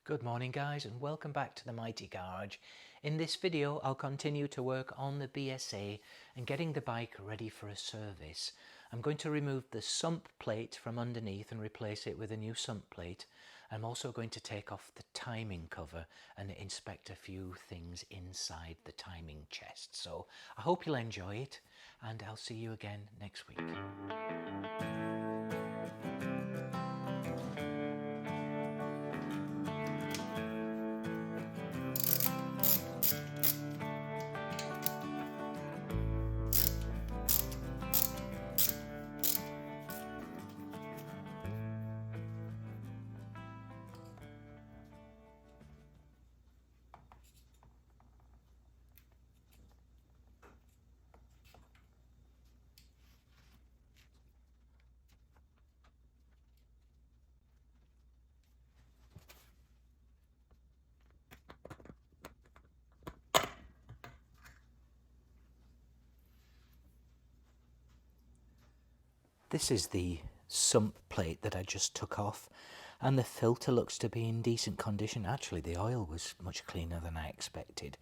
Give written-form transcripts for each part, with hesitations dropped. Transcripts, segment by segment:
Good morning guys, and welcome back to the Mighty Garage. In this video I'll continue to work on the BSA and getting the bike ready for a service. I'm going to remove the sump plate from underneath and replace it with a new sump plate. I'm also going to take off the timing cover and inspect a few things inside the timing chest. So I hope you'll enjoy it, and I'll see you again next week. This is the sump plate that I just took off, and the filter looks to be in decent condition. Actually, the oil was much cleaner than I expected.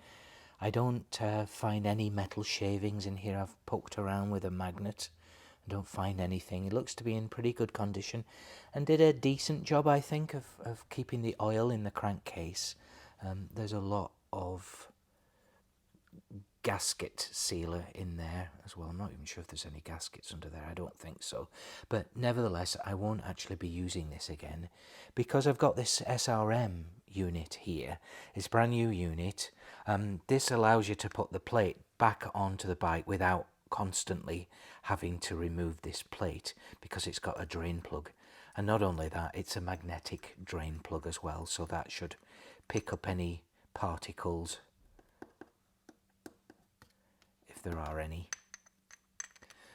I don't find any metal shavings in here. I've poked around with a magnet. I don't find anything. It looks to be in pretty good condition and did a decent job, I think, of keeping the oil in the crankcase. There's a lot of gasket sealer in there as well. I'm not even sure if there's any gaskets under there. I don't think so, but nevertheless I won't actually be using this again because I've got this SRM unit here. It's a brand new unit. This allows you to put the plate back onto the bike without constantly having to remove this plate because it's got a drain plug, and not only that, it's a magnetic drain plug as well, so that should pick up any particles there are any.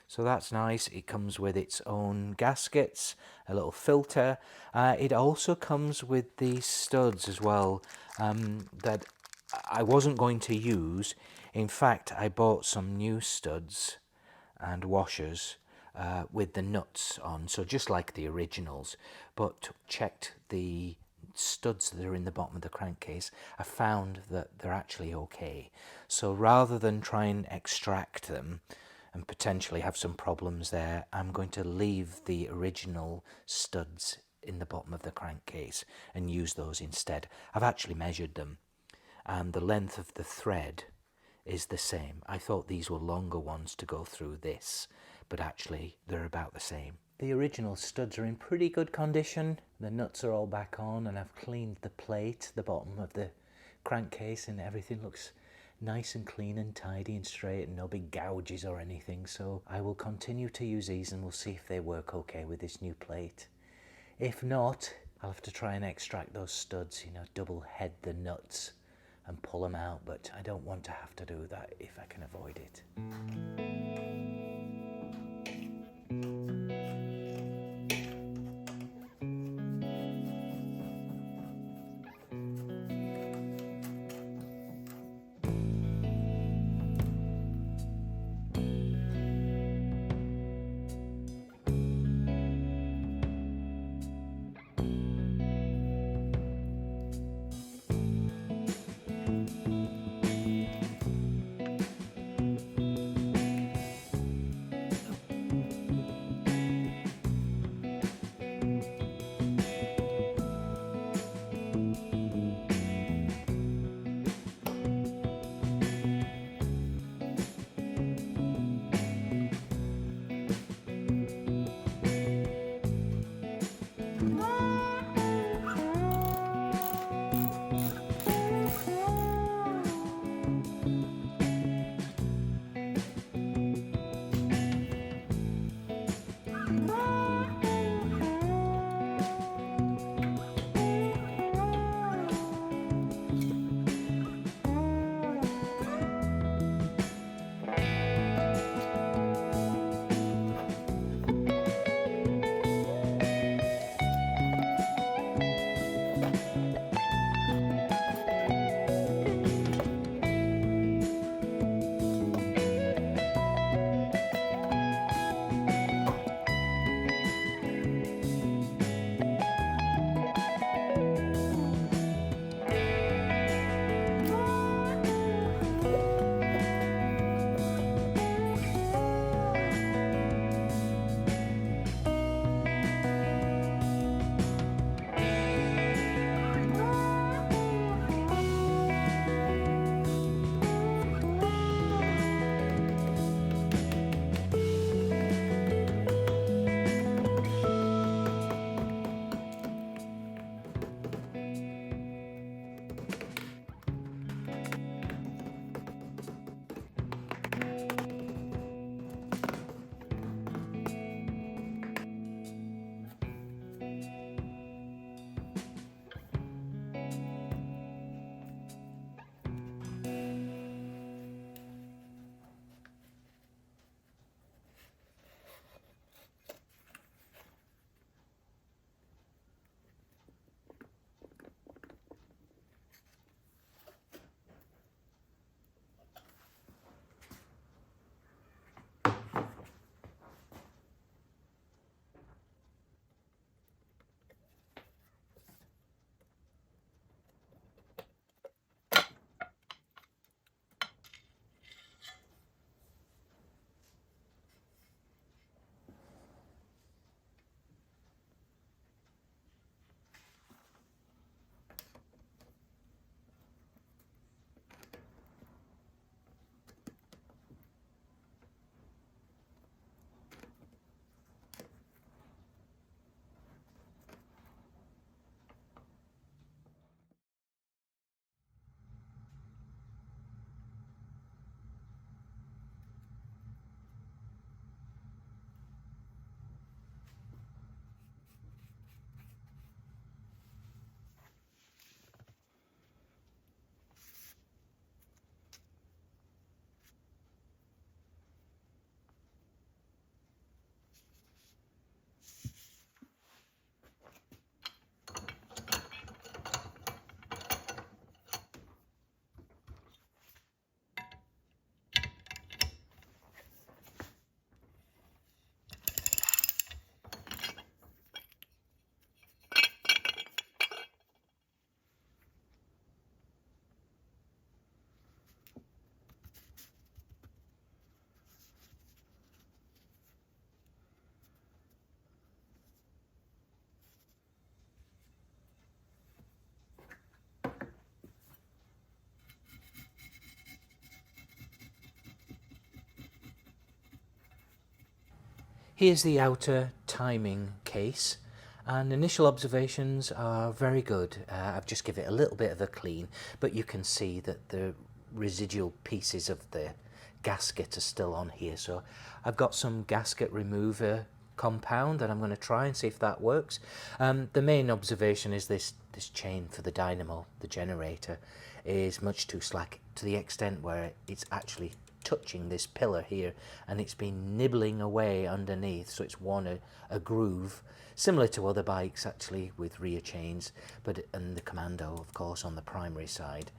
So that's nice. It comes with its own gaskets, a little filter. It also comes with these studs as well that I wasn't going to use. In fact, I bought some new studs and washers with the nuts on, so just like the originals, but checked the studs that are in the bottom of the crankcase. I found that they're actually okay. So rather than try and extract them and potentially have some problems there, I'm going to leave the original studs in the bottom of the crankcase and use those instead. I've actually measured them, and the length of the thread is the same. I thought these were longer ones to go through this, but actually they're about the same. The original studs are in pretty good condition. The nuts are all back on, and I've cleaned the plate, the bottom of the crankcase, and everything looks nice and clean and tidy and straight, and no big gouges or anything. So I will continue to use these, and we'll see if they work okay with this new plate. If not, I'll have to try and extract those studs, double head the nuts and pull them out, but I don't want to have to do that if I can avoid it. Here's the outer timing case, and initial observations are very good. I've just given it a little bit of a clean, but you can see that the residual pieces of the gasket are still on here. So I've got some gasket remover compound and I'm going to try and see if that works. The main observation is this chain for the dynamo, the generator, is much too slack, to the extent where it's actually touching this pillar here and it's been nibbling away underneath, so it's worn a groove similar to other bikes actually with rear chains, but and the Commando of course on the primary side,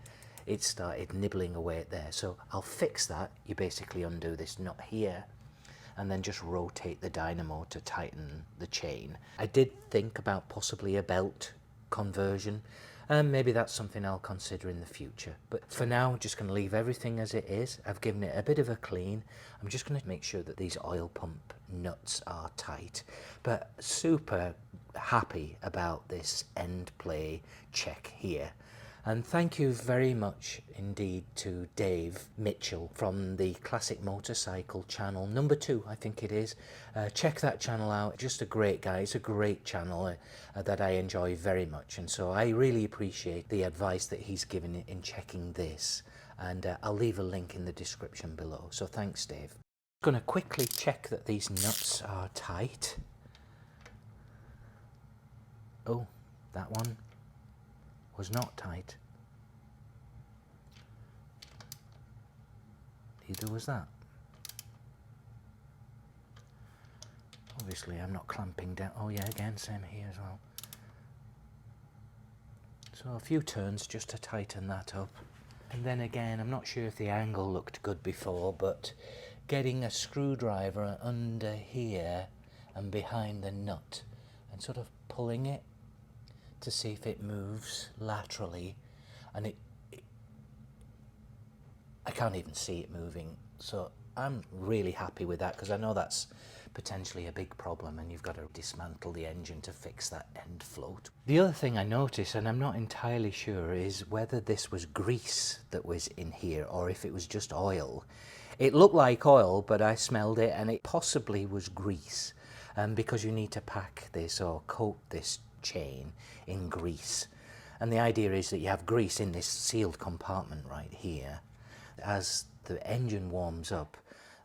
it started nibbling away at there. So I'll fix that. You basically undo this nut here and then just rotate the dynamo to tighten the chain. I did think about possibly a belt conversion, and maybe that's something I'll consider in the future. But for now, I'm just going to leave everything as it is. I've given it a bit of a clean. I'm just going to make sure that these oil pump nuts are tight. But super happy about this end play check here. And thank you very much indeed to Dave Mitchell from the Classic Motorcycle channel, number 2 I think it is. Check that channel out, just a great guy. It's a great channel that I enjoy very much, and so I really appreciate the advice that he's given in checking this, and I'll leave a link in the description below. So thanks Dave. I'm going to quickly check that these nuts are tight. Oh, that one was not tight. Neither was that. Obviously I'm not clamping down. Oh yeah, again, same here as well. So a few turns just to tighten that up. And then again, I'm not sure if the angle looked good before, but getting a screwdriver under here and behind the nut and sort of pulling it to see if it moves laterally, and I can't even see it moving, so I'm really happy with that, because I know that's potentially a big problem and you've got to dismantle the engine to fix that end float. The other thing I noticed, and I'm not entirely sure, is whether this was grease that was in here or if it was just oil. It looked like oil, but I smelled it and it possibly was grease, because you need to pack this or coat this chain in grease, and the idea is that you have grease in this sealed compartment right here. As the engine warms up,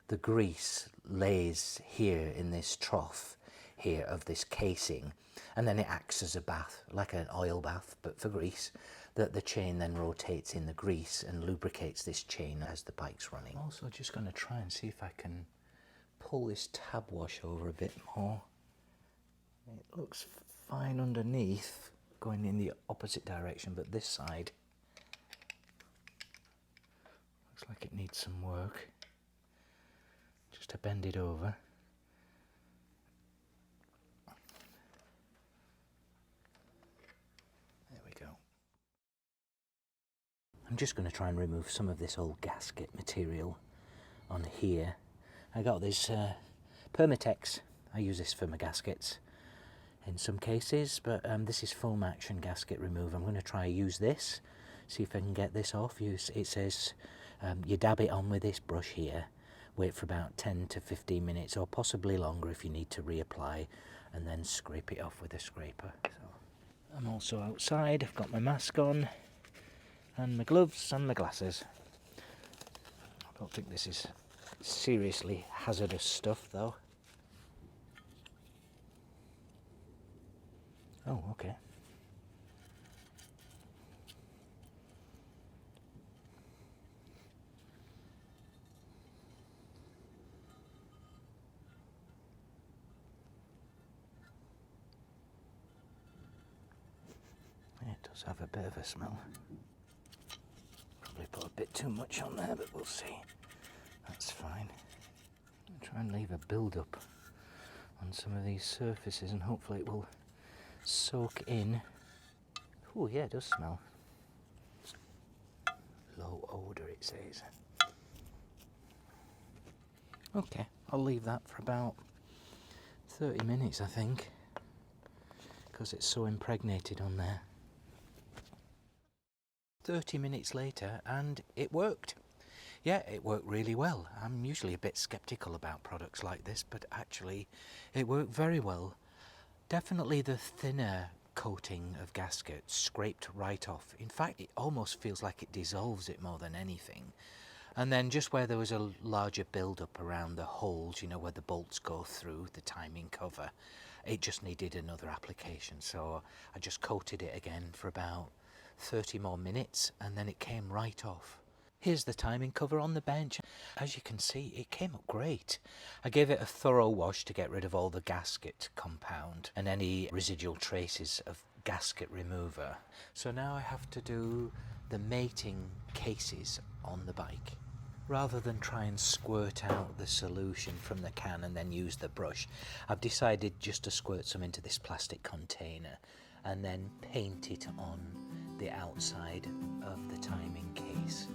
the grease lays here in this trough here of this casing, and then it acts as a bath, like an oil bath but for grease, that the chain then rotates in the grease and lubricates this chain as the bike's running. I'm also just going to try and see if I can pull this tab wash over a bit more. It looks fine underneath, going in the opposite direction, but this side looks like it needs some work. Just to bend it over. There we go. I'm just going to try and remove some of this old gasket material on here. I got this Permatex. I use this for my gaskets in some cases, but this is foam action gasket remover. I'm going to try use this, see if I can get this off. It says you dab it on with this brush here, wait for about 10 to 15 minutes or possibly longer if you need to reapply, and then scrape it off with a scraper. So I'm also outside, I've got my mask on and my gloves and my glasses. I don't think this is seriously hazardous stuff though. Oh, okay. It does have a bit of a smell. Probably put a bit too much on there, but we'll see. That's fine. I'll try and leave a build-up on some of these surfaces and hopefully it will soak in. Oh yeah, it does smell. Low odour it says. Okay, I'll leave that for about 30 minutes I think, because it's so impregnated on there. 30 minutes later and it worked. Yeah, it worked really well. I'm usually a bit skeptical about products like this, but actually it worked very well. Definitely the thinner coating of gasket scraped right off. In fact, it almost feels like it dissolves it more than anything. And then just where there was a larger build-up around the holes, you know, where the bolts go through, the timing cover, it just needed another application. So I just coated it again for about 30 more minutes and then it came right off. Here's the timing cover on the bench. As you can see, it came up great. I gave it a thorough wash to get rid of all the gasket compound and any residual traces of gasket remover. So now I have to do the mating cases on the bike. Rather than try and squirt out the solution from the can and then use the brush, I've decided just to squirt some into this plastic container and then paint it on the outside of the timing case.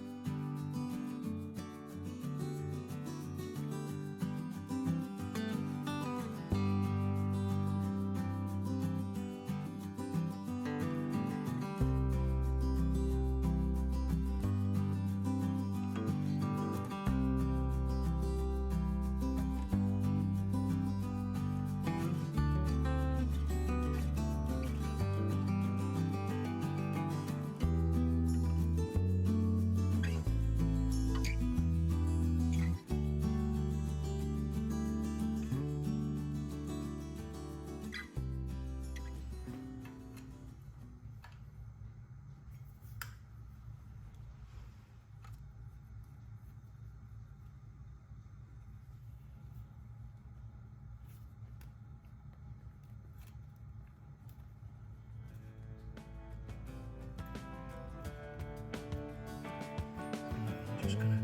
Just gonna